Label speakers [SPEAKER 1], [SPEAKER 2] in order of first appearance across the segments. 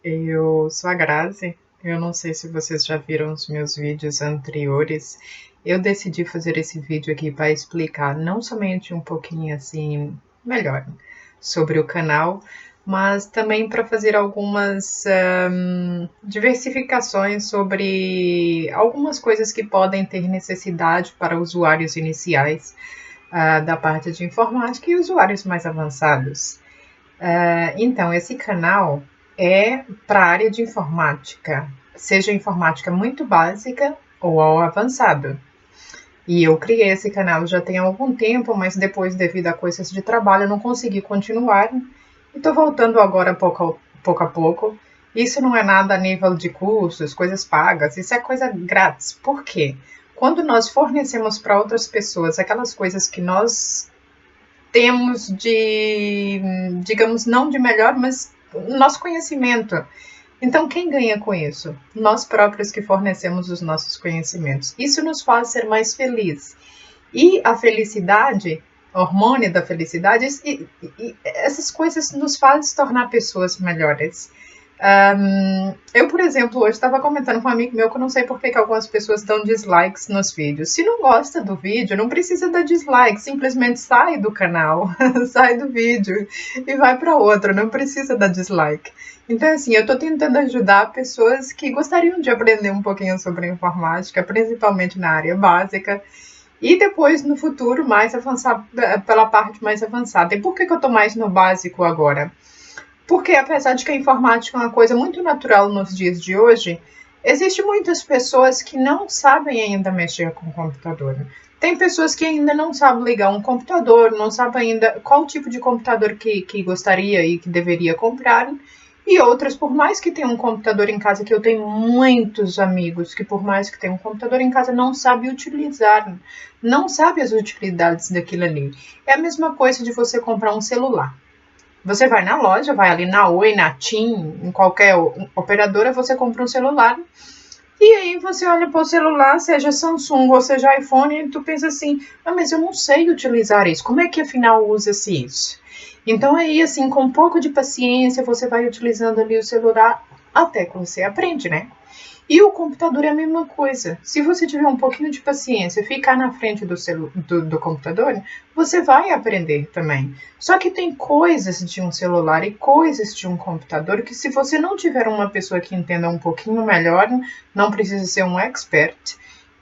[SPEAKER 1] Eu sou a Grazi. Eu não sei se vocês já viram os meus vídeos anteriores. Eu decidi fazer esse vídeo aqui para explicar não somente um pouquinho assim melhor sobre o canal, mas também para fazer algumas diversificações sobre algumas coisas que podem ter necessidade para usuários iniciais da parte de informática e usuários mais avançados. Então, esse canal é para a área de informática, seja informática muito básica ou ao avançado. E eu criei esse canal já tem algum tempo, mas depois, devido a coisas de trabalho, eu não consegui continuar. E estou voltando agora pouco a pouco. Isso não é nada a nível de cursos, coisas pagas, isso é coisa grátis. Por quê? Quando nós fornecemos para outras pessoas aquelas coisas que nós temos de, digamos, não de melhor, mas nosso conhecimento. Então, quem ganha com isso? Nós próprios que fornecemos os nossos conhecimentos. Isso nos faz ser mais felizes. E a felicidade, hormônio da felicidade, essas coisas nos fazem tornar pessoas melhores. Eu, por exemplo, hoje estava comentando com um amigo meu que eu não sei por que algumas pessoas dão dislikes nos vídeos. Se não gosta do vídeo, não precisa dar dislike, simplesmente sai do canal, sai do vídeo e vai para outro, não precisa dar dislike. Então, assim, eu estou tentando ajudar pessoas que gostariam de aprender um pouquinho sobre informática, principalmente na área básica, e depois, no futuro, mais avançar pela parte mais avançada. E por que eu estou mais no básico agora? Porque apesar de que a informática é uma coisa muito natural nos dias de hoje, existem muitas pessoas que não sabem ainda mexer com o computador. Tem pessoas que ainda não sabem ligar um computador, não sabem ainda qual tipo de computador que gostaria e que deveria comprar. E outras, por mais que tenham um computador em casa, que eu tenho muitos amigos que por mais que tenham um computador em casa, não sabem utilizar, não sabem as utilidades daquilo ali. É a mesma coisa de você comprar um celular. Você vai na loja, vai ali na Oi, na TIM, em qualquer operadora, você compra um celular. E aí você olha para o celular, seja Samsung ou seja iPhone, e tu pensa assim, mas eu não sei utilizar isso. Como é que afinal usa-se isso? Então aí, assim, com um pouco de paciência, você vai utilizando ali o celular até que você aprende, né? E o computador é a mesma coisa. Se você tiver um pouquinho de paciência, ficar na frente do computador, você vai aprender também. Só que tem coisas de um celular e coisas de um computador que, se você não tiver uma pessoa que entenda um pouquinho melhor, não precisa ser um expert,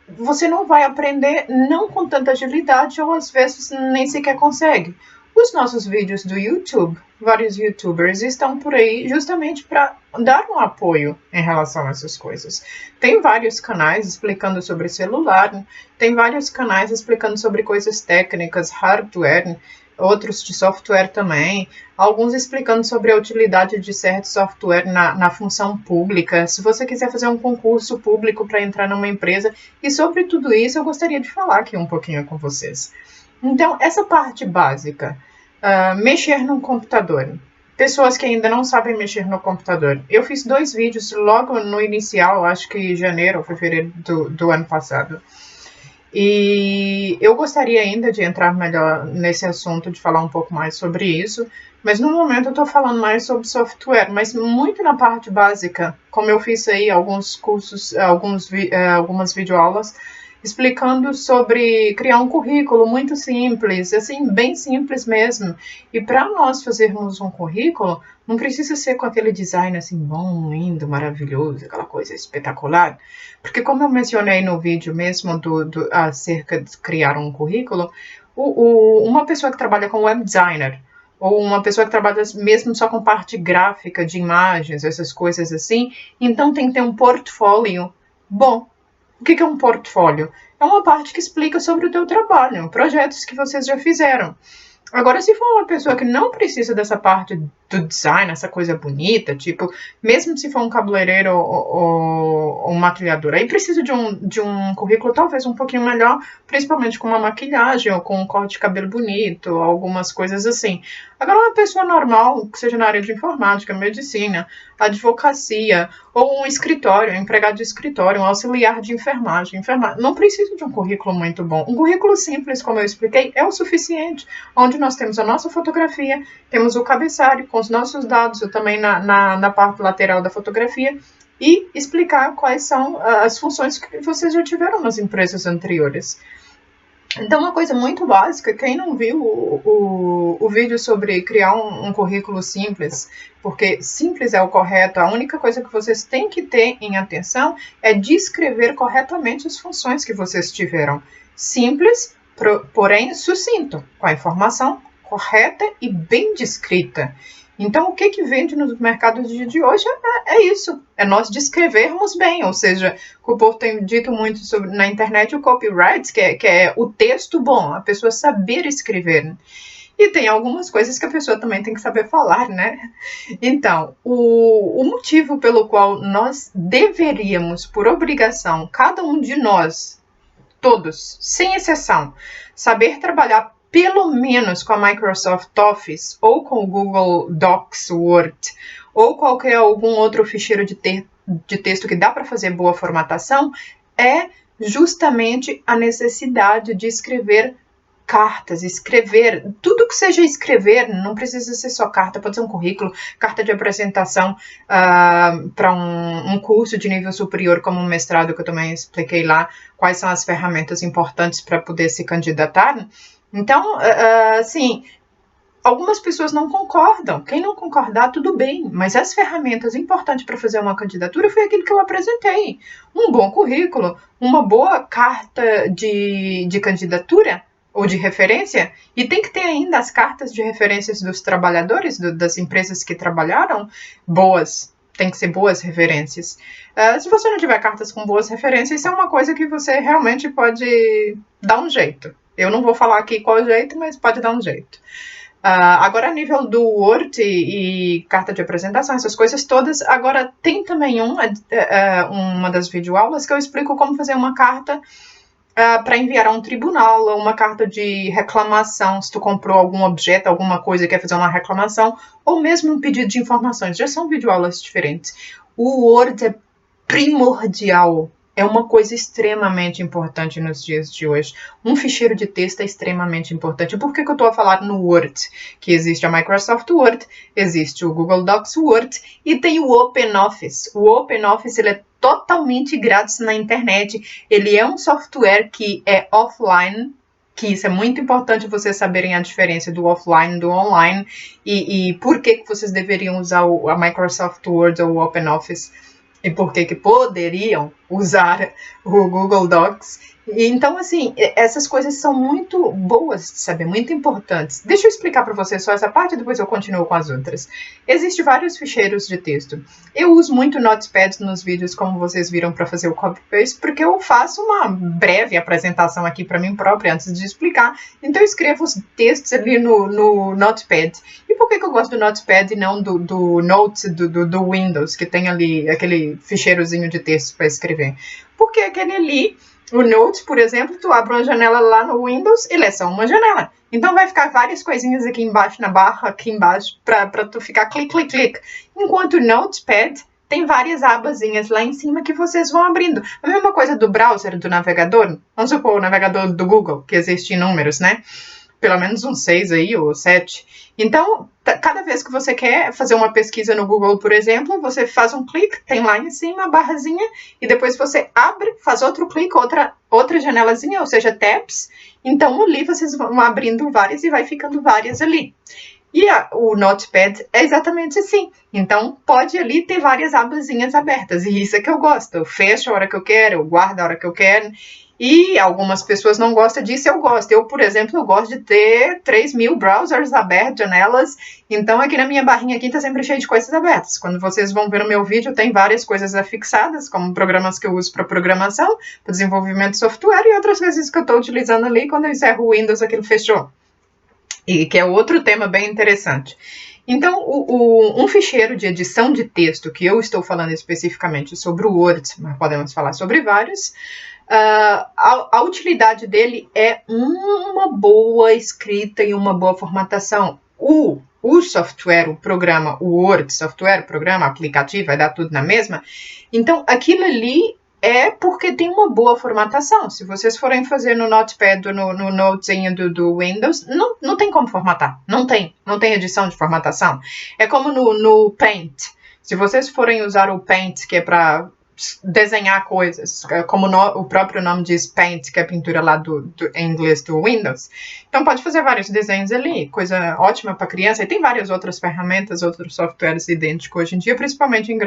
[SPEAKER 1] você não vai aprender não com tanta agilidade ou às vezes nem sequer consegue. Os nossos vídeos do YouTube, vários YouTubers estão por aí justamente para dar um apoio em relação a essas coisas. Tem vários canais explicando sobre celular, tem vários canais explicando sobre coisas técnicas, hardware, outros de software também, alguns explicando sobre a utilidade de certo software na função pública. Se você quiser fazer um concurso público para entrar numa empresa, e sobre tudo isso eu gostaria de falar aqui um pouquinho com vocês. Então, essa parte básica, mexer no computador. Pessoas que ainda não sabem mexer no computador. Eu fiz 2 vídeos logo no inicial, acho que janeiro ou fevereiro do ano passado. E eu gostaria ainda de entrar melhor nesse assunto, de falar um pouco mais sobre isso, mas no momento eu estou falando mais sobre software, mas muito na parte básica, como eu fiz aí alguns cursos, algumas videoaulas, explicando sobre criar um currículo muito simples, assim, bem simples mesmo. E para nós fazermos um currículo, não precisa ser com aquele design assim bom, lindo, maravilhoso, aquela coisa espetacular. Porque como eu mencionei no vídeo mesmo acerca de criar um currículo, uma pessoa que trabalha com web designer, ou uma pessoa que trabalha mesmo só com parte gráfica de imagens, essas coisas assim, então tem que ter um portfólio bom. O que é um portfólio? É uma parte que explica sobre o teu trabalho, projetos que vocês já fizeram. Agora, se for uma pessoa que não precisa dessa parte do design, essa coisa bonita, tipo, mesmo se for um cabeleireiro ou um maquiador, aí precisa de um currículo talvez um pouquinho melhor, principalmente com uma maquilhagem ou com um corte de cabelo bonito, algumas coisas assim. Agora, uma pessoa normal, que seja na área de informática, medicina, advocacia, ou um escritório, um empregado de escritório, um auxiliar de enfermagem, não precisa de um currículo muito bom. Um currículo simples, como eu expliquei, é o suficiente, onde nós temos a nossa fotografia, temos o cabeçalho com os nossos dados, ou também na parte lateral da fotografia, e explicar quais são as funções que vocês já tiveram nas empresas anteriores. Então, uma coisa muito básica, quem não viu o vídeo sobre criar um currículo simples, porque simples é o correto, a única coisa que vocês têm que ter em atenção é descrever corretamente as funções que vocês tiveram. Simples, porém sucinto, com a informação correta e bem descrita. Então, o que vende no mercado de hoje é isso, é nós descrevermos bem, ou seja, o povo tem dito muito na internet o copyright, que é o texto bom, a pessoa saber escrever. E tem algumas coisas que a pessoa também tem que saber falar, né? Então, o motivo pelo qual nós deveríamos, por obrigação, cada um de nós, todos, sem exceção, saber trabalhar pelo menos com a Microsoft Office, ou com o Google Docs, Word, ou algum outro ficheiro de texto que dá para fazer boa formatação, é justamente a necessidade de escrever cartas, escrever, tudo que seja escrever, não precisa ser só carta, pode ser um currículo, carta de apresentação para um curso de nível superior, como um mestrado, que eu também expliquei lá, quais são as ferramentas importantes para poder se candidatar. Então, assim, algumas pessoas não concordam. Quem não concordar, tudo bem. Mas as ferramentas importantes para fazer uma candidatura foi aquilo que eu apresentei. Um bom currículo, uma boa carta de candidatura ou de referência. E tem que ter ainda as cartas de referências dos trabalhadores, das empresas que trabalharam, boas. Tem que ser boas referências. Se você não tiver cartas com boas referências, isso é uma coisa que você realmente pode dar um jeito. Eu não vou falar aqui qual jeito, mas pode dar um jeito. Agora, a nível do Word e carta de apresentação, essas coisas todas, agora tem também uma das videoaulas que eu explico como fazer uma carta para enviar a um tribunal, ou uma carta de reclamação, se tu comprou algum objeto, alguma coisa e quer fazer uma reclamação, ou mesmo um pedido de informações. Já são videoaulas diferentes. O Word é primordial. É uma coisa extremamente importante nos dias de hoje. Um ficheiro de texto é extremamente importante. Por que eu estou a falar no Word? Que existe a Microsoft Word, existe o Google Docs Word e tem o OpenOffice. O OpenOffice ele é totalmente grátis na internet. Ele é um software que é offline, que isso é muito importante vocês saberem a diferença do offline e do online e por que vocês deveriam usar a Microsoft Word ou o OpenOffice. E por que poderiam usar o Google Docs. Então, assim, essas coisas são muito boas de saber, muito importantes. Deixa eu explicar para vocês só essa parte, depois eu continuo com as outras. Existem vários ficheiros de texto. Eu uso muito Notepad nos vídeos, como vocês viram, para fazer o copy-paste, porque eu faço uma breve apresentação aqui para mim própria antes de explicar. Então, eu escrevo os textos ali no Notepad. E por que eu gosto do Notepad e não do Notes do Windows, que tem ali aquele ficheirozinho de texto para escrever? Porque aquele ali, o Notes, por exemplo, tu abre uma janela lá no Windows, ele é só uma janela. Então vai ficar várias coisinhas aqui embaixo, na barra, aqui embaixo, para tu ficar clique, clique, clique. Enquanto o Notepad tem várias abazinhas lá em cima que vocês vão abrindo. A mesma coisa do browser, do navegador. Vamos supor, o navegador do Google, que existe inúmeros, né? Pelo menos uns 6 aí, ou 7. Então, cada vez que você quer fazer uma pesquisa no Google, por exemplo, você faz um clique, tem lá em cima a barrazinha, e depois você abre, faz outro clique, outra janelazinha, ou seja, tabs. Então, ali vocês vão abrindo várias e vai ficando várias ali. E o Notepad é exatamente assim. Então, pode ali ter várias abazinhas abertas. E isso é que eu gosto. Eu fecho a hora que eu quero, eu guardo a hora que eu quero. E algumas pessoas não gostam disso, eu gosto. Eu, por exemplo, eu gosto de ter 3.000 browsers abertos, janelas. Então, aqui na minha barrinha aqui tá sempre cheio de coisas abertas. Quando vocês vão ver no meu vídeo, tem várias coisas afixadas, como programas que eu uso para programação, para desenvolvimento de software, e outras coisas que eu estou utilizando ali. Quando eu encerro o Windows, aquilo fechou. E que é outro tema bem interessante. Então, um ficheiro de edição de texto, que eu estou falando especificamente sobre o Word, mas podemos falar sobre vários, a utilidade dele é uma boa escrita e uma boa formatação. O software, o programa, o Word, software, programa, aplicativo, vai dar tudo na mesma. Então, aquilo ali é porque tem uma boa formatação. Se vocês forem fazer no Notepad ou no Notezinho do Windows, não tem como formatar. Não tem edição de formatação. É como no Paint. Se vocês forem usar o Paint, que é para desenhar coisas, como o próprio nome diz, Paint, que é a pintura lá em inglês do Windows. Então pode fazer vários desenhos ali, coisa ótima para criança. E tem várias outras ferramentas, outros softwares idênticos hoje em dia, principalmente em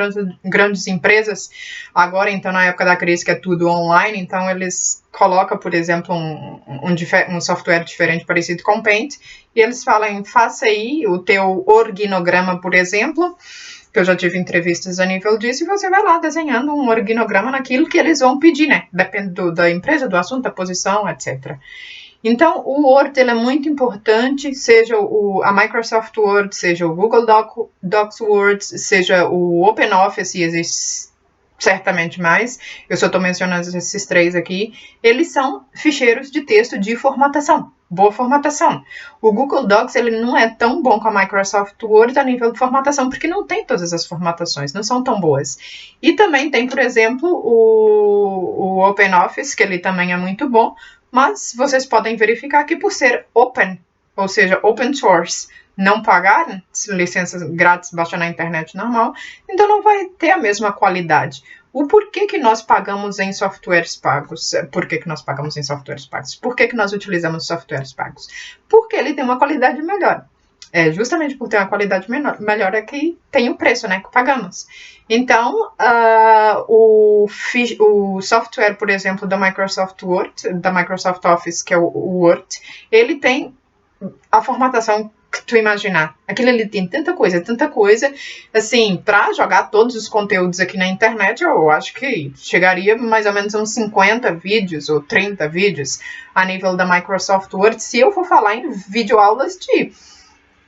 [SPEAKER 1] grandes empresas. Agora, então, na época da crise, que é tudo online, então eles colocam, por exemplo, um software diferente, parecido com o Paint, e eles falam, faça aí o teu organograma, por exemplo, que eu já tive entrevistas a nível disso, e você vai lá desenhando um organograma naquilo que eles vão pedir, né? Depende da empresa, do assunto, da posição, etc. Então, o Word ele é muito importante, seja a Microsoft Word, seja o Google Docs Word, seja o OpenOffice, e existe certamente mais, eu só estou mencionando esses 3 aqui, eles são ficheiros de texto de formatação, boa formatação. O Google Docs ele não é tão bom com a Microsoft Word a nível de formatação, porque não tem todas as formatações, não são tão boas. E também tem, por exemplo, o OpenOffice, que ele também é muito bom, mas vocês podem verificar que por ser open, ou seja, open source, não pagar licenças grátis, baixar na internet normal, então não vai ter a mesma qualidade. O porquê que nós pagamos em softwares pagos? Por que nós pagamos em softwares pagos? Por que nós utilizamos softwares pagos? Porque ele tem uma qualidade melhor. Justamente por ter uma qualidade melhor é que tem o preço, né, que pagamos. Então, o software, por exemplo, da Microsoft Word, da Microsoft Office, que é o Word, ele tem a formatação que tu imaginar. Aquilo ali tem tanta coisa, assim, para jogar todos os conteúdos aqui na internet, eu acho que chegaria mais ou menos a uns 50 vídeos ou 30 vídeos a nível da Microsoft Word, se eu for falar em videoaulas de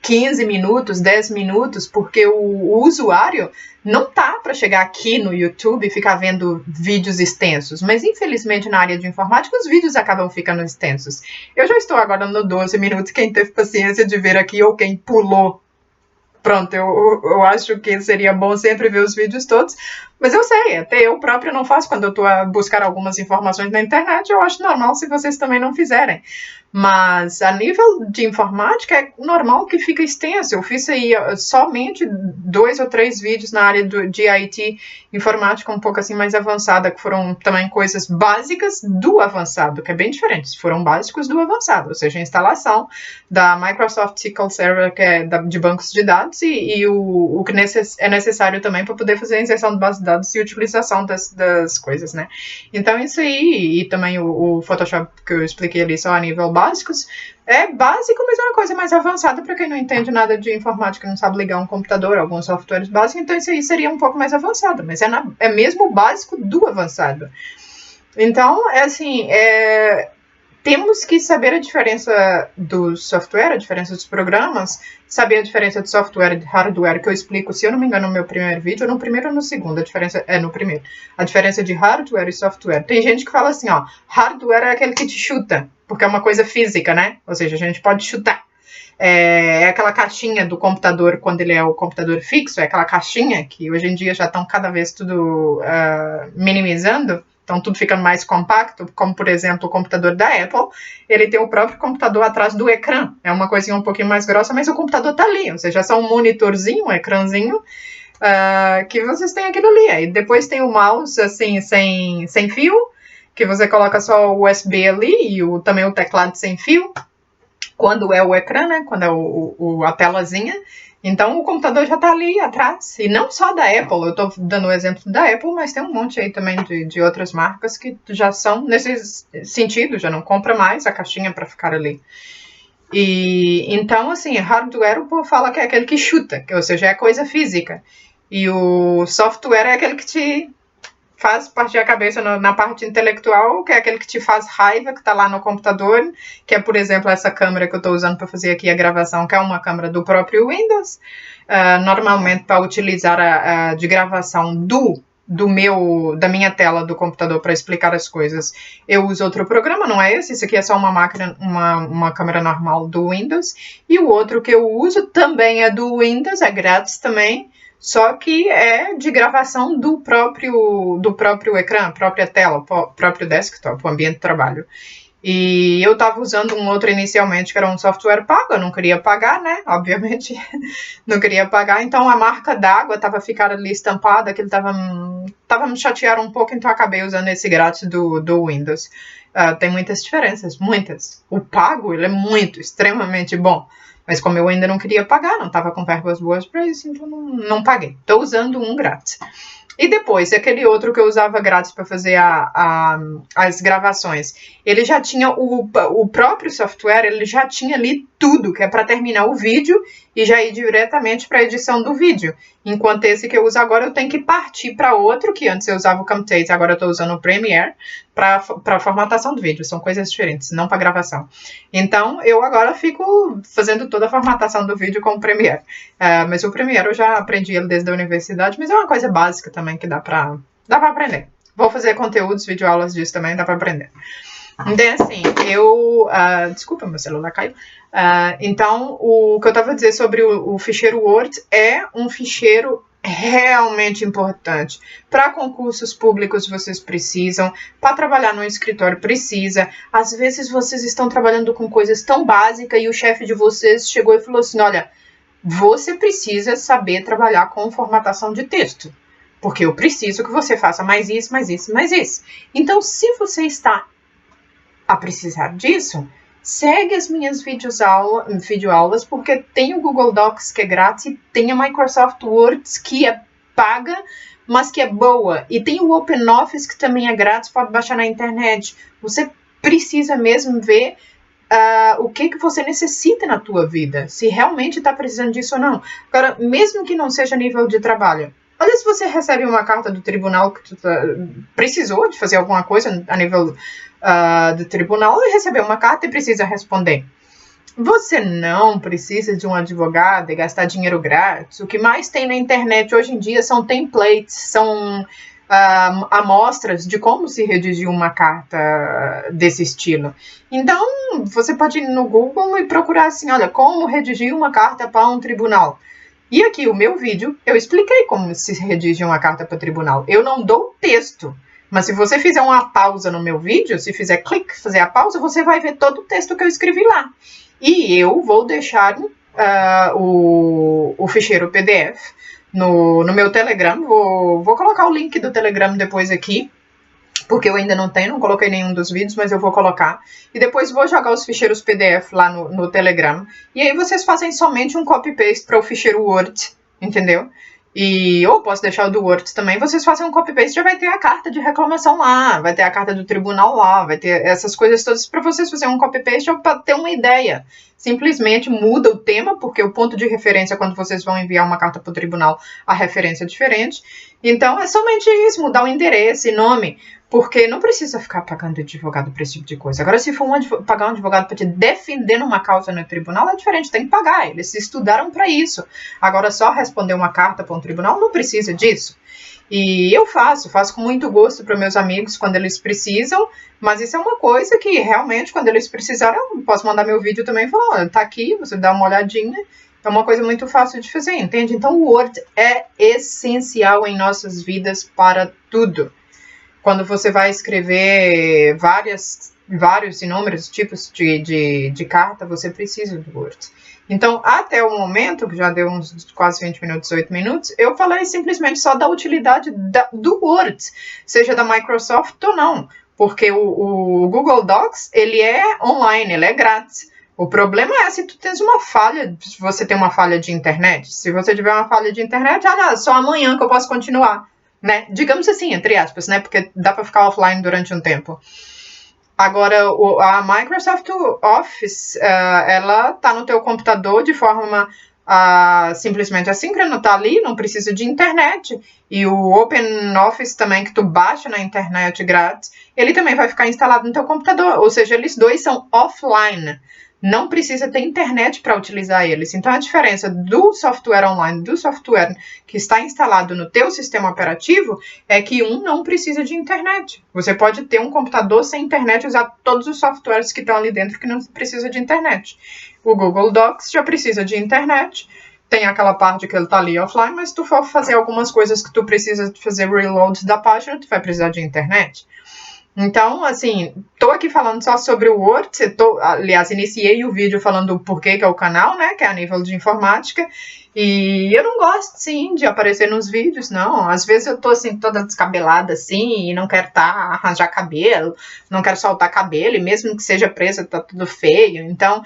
[SPEAKER 1] 15 minutos, 10 minutos, porque o usuário não tá para chegar aqui no YouTube e ficar vendo vídeos extensos, mas infelizmente na área de informática os vídeos acabam ficando extensos. Eu já estou agora no 12 minutos, quem teve paciência de ver aqui ou quem pulou, pronto, eu acho que seria bom sempre ver os vídeos todos, mas eu sei, até eu própria não faço quando eu estou a buscar algumas informações na internet, eu acho normal se vocês também não fizerem. Mas a nível de informática é normal que fica extenso. Eu fiz aí somente 2 ou 3 vídeos na área de IT informática um pouco assim mais avançada, que foram também coisas básicas do avançado, que é bem diferente. Foram básicos do avançado, ou seja, a instalação da Microsoft SQL Server, que é de bancos de dados, e o que é necessário também para poder fazer a inserção de base de dados e utilização das coisas, né? Então isso aí, e também o Photoshop que eu expliquei ali só a nível básicos, é básico, mas é uma coisa mais avançada para quem não entende nada de informática, não sabe ligar um computador, alguns softwares básicos, então isso aí seria um pouco mais avançado, mas é mesmo o básico do avançado. Então, temos que saber a diferença do software, a diferença dos programas, saber a diferença de software e de hardware, que eu explico, se eu não me engano, no meu primeiro vídeo, no primeiro ou no segundo, a diferença é no primeiro. A diferença de hardware e software. Tem gente que fala assim, ó, hardware é aquele que te chuta, porque é uma coisa física, né? Ou seja, a gente pode chutar. É aquela caixinha do computador, quando ele é o computador fixo, é aquela caixinha que hoje em dia já estão cada vez tudo minimizando, então tudo fica mais compacto, como por exemplo o computador da Apple, ele tem o próprio computador atrás do ecrã, é uma coisinha um pouquinho mais grossa, mas o computador está ali, ou seja, é só um monitorzinho, um ecrãzinho, que vocês têm aquilo ali. Aí depois tem o mouse assim, sem fio, que você coloca só o USB ali, e também o teclado sem fio, quando é o ecrã, né, quando é a telazinha. Então, o computador já está ali atrás. E não só da Apple, eu estou dando o exemplo da Apple, mas tem um monte aí também de outras marcas que já são nesse sentido, já não compra mais a caixinha para ficar ali. E então, assim, hardware o povo fala que é aquele que chuta, ou seja, é coisa física. E o software é aquele que te faz partir a cabeça na parte intelectual, que é aquele que te faz raiva, que está lá no computador, que é, por exemplo, essa câmera que eu estou usando para fazer aqui a gravação, que é uma câmera do próprio Windows, normalmente para utilizar de gravação da minha tela do computador para explicar as coisas, eu uso outro programa, não é esse aqui é só uma câmera normal do Windows, e o outro que eu uso também é do Windows, é grátis também, só que é de gravação do próprio ecrã, própria tela, próprio desktop, o ambiente de trabalho. E eu estava usando um outro inicialmente, que era um software pago, eu não queria pagar, né? Obviamente, não queria pagar. Então, a marca d'água estava ficando ali estampada, que ele estava me chateando um pouco, então acabei usando esse grátis do Windows. Tem muitas diferenças, muitas. O pago, ele é muito, extremamente bom. Mas como eu ainda não queria pagar, não estava com verbas boas para isso, então não paguei. Estou usando um grátis. E depois, aquele outro que eu usava grátis para fazer as gravações, ele já tinha o próprio software, ele já tinha ali tudo, que é para terminar o vídeo e já ir diretamente para a edição do vídeo. Enquanto esse que eu uso agora, eu tenho que partir para outro, que antes eu usava o Camtasia, agora eu estou usando o Premiere, para formatação do vídeo. São coisas diferentes, não para gravação. Então, eu agora fico fazendo toda a formatação do vídeo com o Premiere. Mas o Premiere eu já aprendi ele desde a universidade, mas é uma coisa básica também que dá para aprender. Vou fazer conteúdos, videoaulas disso também, dá para aprender. Então, assim, desculpa, meu celular caiu. Então, o que eu estava a dizer sobre o ficheiro Word é um ficheiro realmente importante. Para concursos públicos vocês precisam, para trabalhar no escritório precisa. Às vezes vocês estão trabalhando com coisas tão básicas e o chefe de vocês chegou e falou assim, olha, você precisa saber trabalhar com formatação de texto, porque eu preciso que você faça mais isso, mais isso, mais isso. Então, se você está a precisar disso, segue as minhas videoaulas, porque tem o Google Docs que é grátis e tem a Microsoft Word que é paga, mas que é boa. E tem o OpenOffice que também é grátis, pode baixar na internet. Você precisa mesmo ver o que você necessita na tua vida, se realmente está precisando disso ou não. Agora, mesmo que não seja nível de trabalho, olha se você recebe uma carta do tribunal que tu precisou de fazer alguma coisa a nível do tribunal e recebeu uma carta e precisa responder. Você não precisa de um advogado e gastar dinheiro grátis. O que mais tem na internet hoje em dia são templates, são amostras de como se redigir uma carta desse estilo. Então, você pode ir no Google e procurar assim, olha, como redigir uma carta para um tribunal. E aqui, o meu vídeo, eu expliquei como se redige uma carta para o tribunal. Eu não dou texto, mas se você fizer uma pausa no meu vídeo, se fizer clique, fazer a pausa, você vai ver todo o texto que eu escrevi lá. E eu vou deixar o ficheiro PDF no meu Telegram. Vou colocar o link do Telegram depois aqui, porque eu ainda não coloquei nenhum dos vídeos, mas eu vou colocar. E depois vou jogar os ficheiros PDF lá no Telegram. E aí vocês fazem somente um copy-paste para o ficheiro Word, entendeu? Ou posso deixar o do Word também, vocês fazem um copy-paste, já vai ter a carta de reclamação lá, vai ter a carta do tribunal lá, vai ter essas coisas todas para vocês fazerem um copy-paste para ter uma ideia. Simplesmente muda o tema, porque o ponto de referência, quando vocês vão enviar uma carta para o tribunal, a referência é diferente. Então, é somente isso, mudar o endereço e nome, porque não precisa ficar pagando advogado para esse tipo de coisa. Agora, se for pagar um advogado para te defender numa causa no tribunal, é diferente, tem que pagar. Eles estudaram para isso. Agora, só responder uma carta para um tribunal não precisa disso. E eu faço com muito gosto para meus amigos quando eles precisam, mas isso é uma coisa que realmente, quando eles precisarem, eu posso mandar meu vídeo também e falar, olha, tá aqui, você dá uma olhadinha. É uma coisa muito fácil de fazer, entende? Então, o Word é essencial em nossas vidas para tudo. Quando você vai escrever vários inúmeros tipos de carta, você precisa do Word. Então, até o momento, que já deu uns quase 20 minutos, 8 minutos, eu falei simplesmente só da utilidade do Word, seja da Microsoft ou não, porque o Google Docs, ele é online, ele é grátis. O problema é se tu tens uma falha, se você tem uma falha de internet. Se você tiver uma falha de internet, só amanhã que eu posso continuar, né? Digamos assim, entre aspas, né? Porque dá para ficar offline durante um tempo. Agora, a Microsoft Office, ela tá no teu computador de forma simplesmente assíncrona, tá ali, não precisa de internet. E o OpenOffice também, que tu baixa na internet grátis, ele também vai ficar instalado no teu computador. Ou seja, eles dois são offline. Não precisa ter internet para utilizar eles. Então, a diferença do software online, do software que está instalado no teu sistema operativo, é que um não precisa de internet. Você pode ter um computador sem internet e usar todos os softwares que estão ali dentro que não precisa de internet. O Google Docs já precisa de internet. tem aquela parte que ele tá ali offline, mas se tu for fazer algumas coisas que tu precisa fazer reload da página, tu vai precisar de internet. Então, assim, tô aqui falando só sobre o Word, aliás, iniciei o vídeo falando o porquê que é o canal, né, que é a nível de informática, e eu não gosto, sim, de aparecer nos vídeos, não. Às vezes eu tô, assim, toda descabelada, assim, e não quero arranjar cabelo, não quero soltar cabelo, e mesmo que seja presa, tá tudo feio. Então,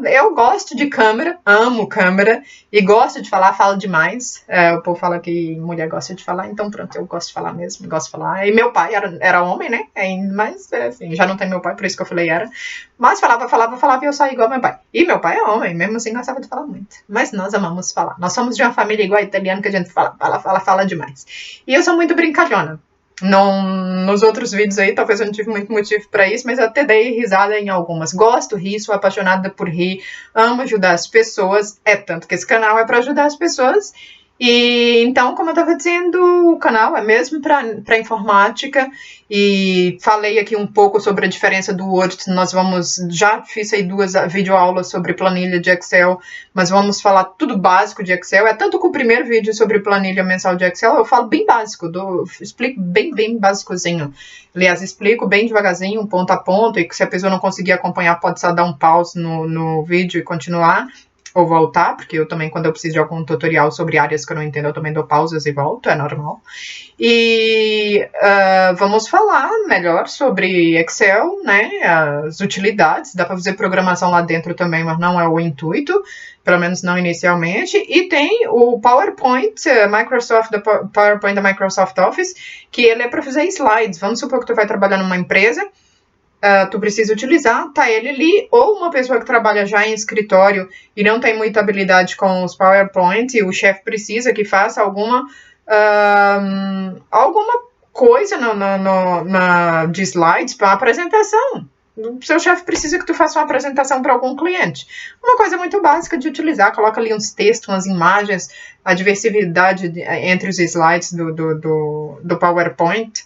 [SPEAKER 1] eu gosto de câmera, amo câmera, e gosto de falar, falo demais. O povo fala que mulher gosta de falar, então pronto, eu gosto de falar mesmo, gosto de falar. E meu pai era homem, né, mas, assim, já não tem meu pai, por isso que eu falei era. Mas falava e eu saí igual meu pai. E meu pai é homem, mesmo assim gostava de falar muito. Mas nós amamos falar. Nós somos de uma família igual a italiana que a gente fala demais. E eu sou muito brincalhona. Nos outros vídeos aí, talvez eu não tive muito motivo para isso, mas eu até dei risada em algumas. Gosto, ri, sou apaixonada por rir, amo ajudar as pessoas. É tanto que esse canal é para ajudar as pessoas. E então, como eu estava dizendo, o canal é mesmo para informática, e falei aqui um pouco sobre a diferença do Word. Já fiz aí 2 videoaulas sobre planilha de Excel, mas vamos falar tudo básico de Excel. É tanto que o primeiro vídeo sobre planilha mensal de Excel eu falo bem básico, explico bem básicozinho. Aliás, explico bem devagarzinho, ponto a ponto, e que se a pessoa não conseguir acompanhar, pode só dar um pause no vídeo e continuar. Ou voltar, porque eu também, quando eu preciso de algum tutorial sobre áreas que eu não entendo, eu também dou pausas e volto, é normal. E vamos falar melhor sobre Excel, né, as utilidades. Dá para fazer programação lá dentro também, mas não é o intuito, pelo menos não inicialmente. E tem o PowerPoint, PowerPoint da Microsoft Office, que ele é para fazer slides. Vamos supor que tu vai trabalhar numa empresa, tu precisa utilizar, tá ele ali, ou uma pessoa que trabalha já em escritório e não tem muita habilidade com os PowerPoint, e o chefe precisa que faça alguma coisa de slides para apresentação. O seu chefe precisa que tu faça uma apresentação para algum cliente. Uma coisa muito básica de utilizar, coloca ali uns textos, umas imagens, a diversidade entre os slides do PowerPoint.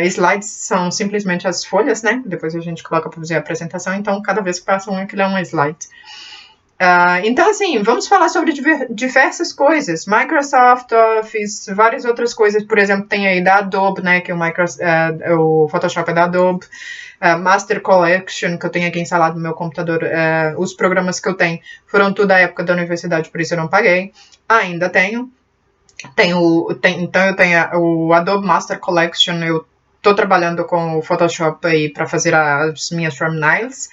[SPEAKER 1] Slides são simplesmente as folhas, né? Depois a gente coloca para fazer a apresentação, então cada vez que passa aquilo é um slide. Então, assim, vamos falar sobre diversas coisas. Microsoft Office, várias outras coisas. Por exemplo, tem aí da Adobe, né, que o Photoshop é da Adobe. Master Collection, que eu tenho aqui instalado no meu computador. Os programas que eu tenho foram tudo da época da universidade, por isso eu não paguei. Ainda tenho. Então eu tenho o Adobe Master Collection. Eu estou trabalhando com o Photoshop aí para fazer as minhas thumbnails.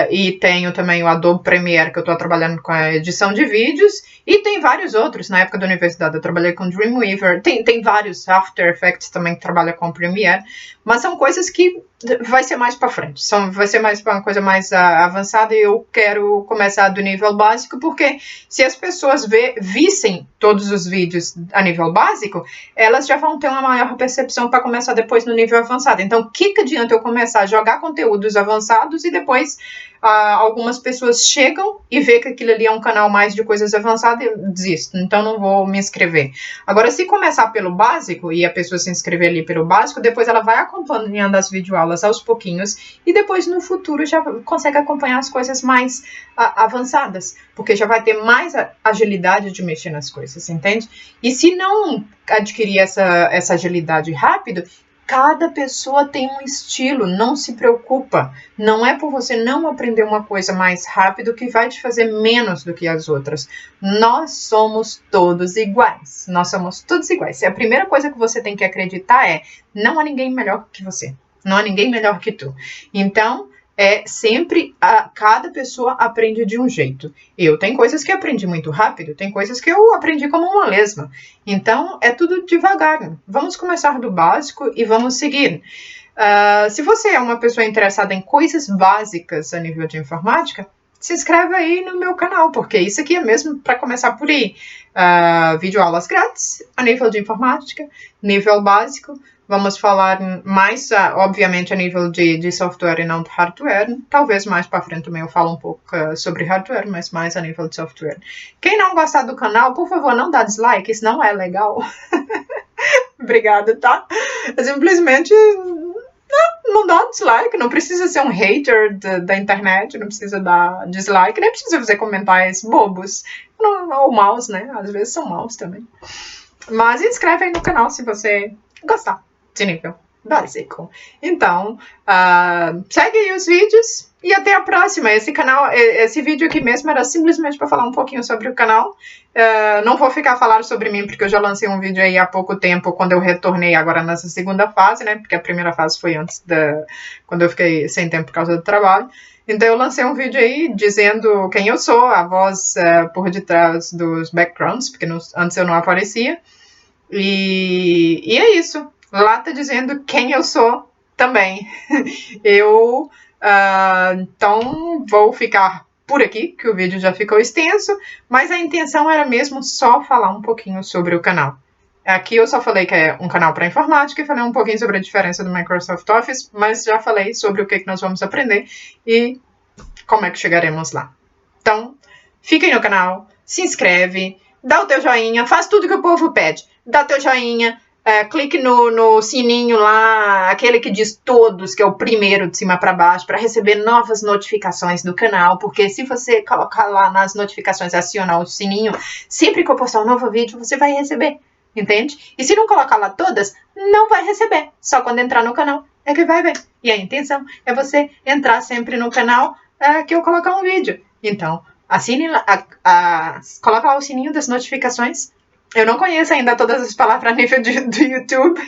[SPEAKER 1] E tenho também o Adobe Premiere, que eu estou trabalhando com a edição de vídeos, e tem vários outros. Na época da universidade eu trabalhei com Dreamweaver, tem vários. After Effects também que trabalha com Premiere, mas são coisas que vai ser mais para frente, vai ser mais uma coisa mais avançada, e eu quero começar do nível básico, porque se as pessoas vissem todos os vídeos a nível básico, elas já vão ter uma maior percepção para começar depois no nível avançado. Então, o que adianta eu começar a jogar conteúdos avançados e depois algumas pessoas chegam e vê que aquilo ali é um canal mais de coisas avançadas e eu desisto, então não vou me inscrever. Agora, se começar pelo básico e a pessoa se inscrever ali pelo básico, depois ela vai acompanhando as videoaulas aos pouquinhos, e depois no futuro já consegue acompanhar as coisas mais avançadas, porque já vai ter mais agilidade de mexer nas coisas, entende? E se não adquirir essa agilidade rápido, cada pessoa tem um estilo, não se preocupa. Não é por você não aprender uma coisa mais rápido que vai te fazer menos do que as outras. Nós somos todos iguais. Nós somos todos iguais. A primeira coisa que você tem que acreditar é: não há ninguém melhor que você. Não há ninguém melhor que tu. Então, sempre cada pessoa aprende de um jeito. Eu tenho coisas que aprendi muito rápido, tem coisas que eu aprendi como uma lesma. Então, é tudo devagar. Vamos começar do básico e vamos seguir. Se você é uma pessoa interessada em coisas básicas a nível de informática, se inscreve aí no meu canal, porque isso aqui é mesmo para começar por aí. Videoaulas grátis a nível de informática, nível básico. Vamos falar mais, obviamente, a nível de software e não de hardware. Talvez mais para frente também eu falo um pouco sobre hardware, mas mais a nível de software. Quem não gostar do canal, por favor, não dá dislike, isso não é legal. Obrigada, tá? Simplesmente não dá dislike, não precisa ser um hater da internet, não precisa dar dislike, nem precisa fazer comentários bobos. Ou maus, né? Às vezes são maus também. Mas inscreve aí no canal se você gostar de nível básico. Então, segue aí os vídeos e até a próxima. Esse vídeo aqui mesmo era simplesmente para falar um pouquinho sobre o canal. Não vou ficar falando sobre mim, porque eu já lancei um vídeo aí há pouco tempo, quando eu retornei agora nessa segunda fase, né? Porque a primeira fase foi antes quando eu fiquei sem tempo por causa do trabalho. Então eu lancei um vídeo aí dizendo quem eu sou, a voz por detrás dos backgrounds, porque antes eu não aparecia. E é isso. Lá tá dizendo quem eu sou também. Então vou ficar por aqui, que o vídeo já ficou extenso, mas a intenção era mesmo só falar um pouquinho sobre o canal. Aqui eu só falei que é um canal para informática e falei um pouquinho sobre a diferença do Microsoft Office, mas já falei sobre o que nós vamos aprender e como é que chegaremos lá. Então, fica aí no canal, se inscreve, dá o teu joinha, faz tudo que o povo pede. Dá teu joinha, clique no sininho lá, aquele que diz todos, que é o primeiro de cima para baixo, para receber novas notificações do canal, porque se você colocar lá nas notificações, acionar o sininho, sempre que eu postar um novo vídeo, você vai receber, entende? E se não colocar lá todas, não vai receber, só quando entrar no canal é que vai ver. E a intenção é você entrar sempre no canal que eu colocar um vídeo. Então, assine lá, coloca lá o sininho das notificações. Eu não conheço ainda todas as palavras a nível do YouTube,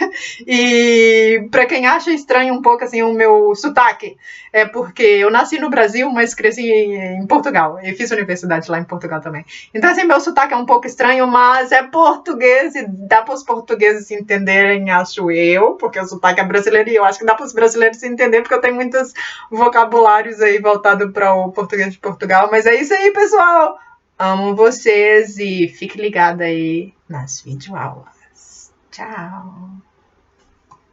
[SPEAKER 1] e para quem acha estranho um pouco assim o meu sotaque, é porque eu nasci no Brasil, mas cresci em Portugal, e fiz universidade lá em Portugal também. Então assim, meu sotaque é um pouco estranho, mas é português e dá para os portugueses entenderem, acho eu, porque o sotaque é brasileiro e eu acho que dá para os brasileiros entenderem, porque eu tenho muitos vocabulários aí voltados para o português de Portugal. Mas é isso aí, pessoal! Amo vocês e fique ligado aí nas videoaulas. Tchau!